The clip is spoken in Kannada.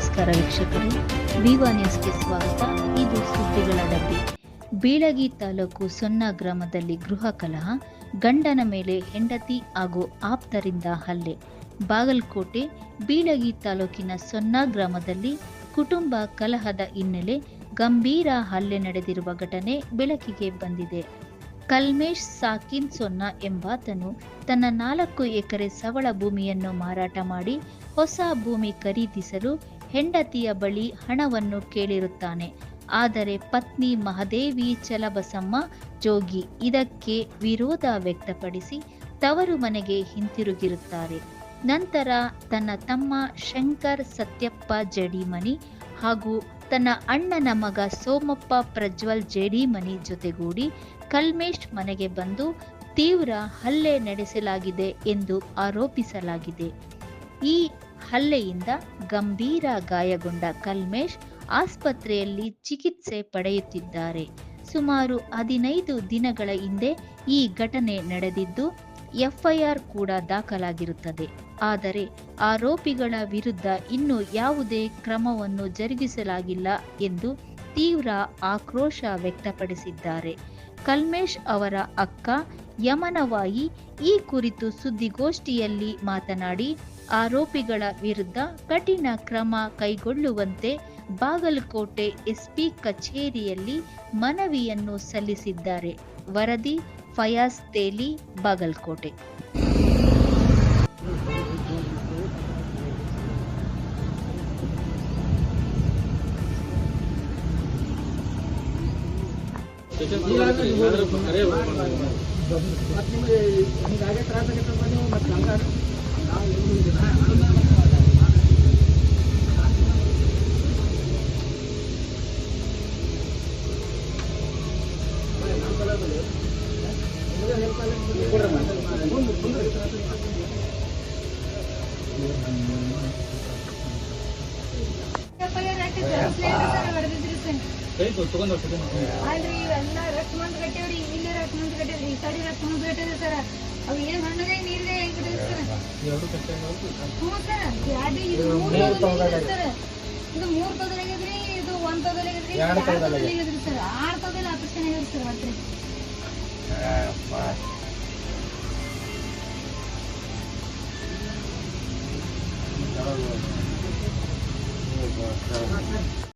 ನಮಸ್ಕಾರ ವೀಕ್ಷಕರೇ, ವಿವಾ ನ್ಯೂಸ್ಗೆ ಸ್ವಾಗತ. ಇದು ಸುದ್ದಿಗಳ ಡಬ್ಬಿ. ಬೀಳಗಿ ತಾಲೂಕು ಸೊನ್ನ ಗ್ರಾಮದಲ್ಲಿ ಗೃಹ ಕಲಹ, ಗಂಡನ ಮೇಲೆ ಹೆಂಡತಿ ಹಾಗೂ ಆಪ್ತರಿಂದ ಹಲ್ಲೆ. ಬಾಗಲಕೋಟೆ ಬೀಳಗಿ ತಾಲೂಕಿನ ಸೊನ್ನ ಗ್ರಾಮದಲ್ಲಿ ಕುಟುಂಬ ಕಲಹದ ಹಿನ್ನೆಲೆ ಗಂಭೀರ ಹಲ್ಲೆ ನಡೆದಿರುವ ಘಟನೆ ಬೆಳಕಿಗೆ ಬಂದಿದೆ. ಕಲ್ಮೇಶ್ ಸಾಕಿನ್ ಸೊನ್ನ ಎಂಬಾತನು ತನ್ನ 4 ಎಕರೆ ಸವಳ ಭೂಮಿಯನ್ನು ಮಾರಾಟ ಮಾಡಿ ಹೊಸ ಭೂಮಿ ಖರೀದಿಸಲು ಹೆಂಡತಿಯ ಬಳಿ ಹಣವನ್ನು ಕೇಳಿರುತ್ತಾನೆ. ಆದರೆ ಪತ್ನಿ ಮಹಾದೇವಿ ಚಲಬಸಮ್ಮ ಜೋಗಿ ಇದಕ್ಕೆ ವಿರೋಧ ವ್ಯಕ್ತಪಡಿಸಿ ತವರು ಮನೆಗೆ ಹಿಂತಿರುಗಿರುತ್ತಾರೆ. ನಂತರ ತನ್ನ ತಮ್ಮ ಶಂಕರ್ ಸತ್ಯಪ್ಪ ಜೇಡಿಮನಿ ಹಾಗೂ ತನ್ನ ಅಣ್ಣನ ಮಗ ಸೋಮಪ್ಪ ಪ್ರಜ್ವಲ್ ಜೇಡಿಮನಿ ಜೊತೆಗೂಡಿ ಕಲ್ಮೇಶ್ ಮನೆಗೆ ಬಂದು ತೀವ್ರ ಹಲ್ಲೆ ನಡೆಸಲಾಗಿದೆ ಎಂದು ಆರೋಪಿಸಲಾಗಿದೆ. ಈ ಹಲ್ಲೆಯಿಂದ ಗಂಭೀರ ಗಾಯಗೊಂಡ ಕಲ್ಮೇಶ್ ಆಸ್ಪತ್ರೆಯಲ್ಲಿ ಚಿಕಿತ್ಸೆ ಪಡೆಯುತ್ತಿದ್ದಾರೆ. ಸುಮಾರು 15 ದಿನಗಳ ಹಿಂದೆ ಈ ಘಟನೆ ನಡೆದಿದ್ದು ಎಫ್ಐಆರ್ ಕೂಡ ದಾಖಲಾಗಿರುತ್ತದೆ. ಆದರೆ ಆರೋಪಿಗಳ ವಿರುದ್ಧ ಇನ್ನೂ ಯಾವುದೇ ಕ್ರಮವನ್ನು ಜರುಗಿಸಲಾಗಿಲ್ಲ ಎಂದು ತೀವ್ರ ಆಕ್ರೋಶ ವ್ಯಕ್ತಪಡಿಸಿದ್ದಾರೆ. ಕಲ್ಮೇಶ್ ಅವರ ಅಕ್ಕ ಯಮನವಾಯಿ ಈ ಕುರಿತು ಸುದ್ದಿಗೋಷ್ಠಿಯಲ್ಲಿ ಮಾತನಾಡಿ, ಆರೋಪಿಗಳ ವಿರುದ್ಧ ಕಠಿಣ ಕ್ರಮ ಕೈಗೊಳ್ಳುವಂತೆ ಬಾಗಲಕೋಟೆ ಎಸ್ಪಿ ಕಚೇರಿಯಲ್ಲಿ ಮನವಿಯನ್ನು ಸಲ್ಲಿಸಿದ್ದಾರೆ. ವರದಿ ಫಯಾಜ್ ತೇಲಿ, ಬಾಗಲಕೋಟೆ. ಅಲ್ರಿ ಇವೆಲ್ಲ ರಟ್ ಮಂದಿ ಕಟ್ಟೇವ್ರಿ, ಇಲ್ಲೇ ರಟ್ ಮಂದಿ ಕಟ್ಟೇವ್ರಿ, ಈ ಕಡೆ ರಟ್ ಮಂದಿ ಕಟ್ಟೇವ್ರಿ ಸರ್. ಅವು ಏನ್ ಹಣ್ಣದೆ ನೀರ್ದೆ ಹೆಂಗ್ ಕಟ್ಟೇವ್ರಿ ಸರ್? ಹ್ಞೂ ಸರ್, ಇದು 3 ತೊಗಲಾಗ್ಯದ್ರಿ ಸರ್. ಇದು 3 ತೊಗಲಾಗ್ಯದ್ರಿ, ಇದು 1 ತೊಗಲಾಗ್ಯದ್ರಿ, 2 ತೊಗಲಾಗ್ಯದ್ರಿ ಸರ್. 6 ತೊಗಲ ಆಪರೇಷನ್ ಆಗ್ಯದ್ರಿ ಸರ್. ಮತ್ತೆ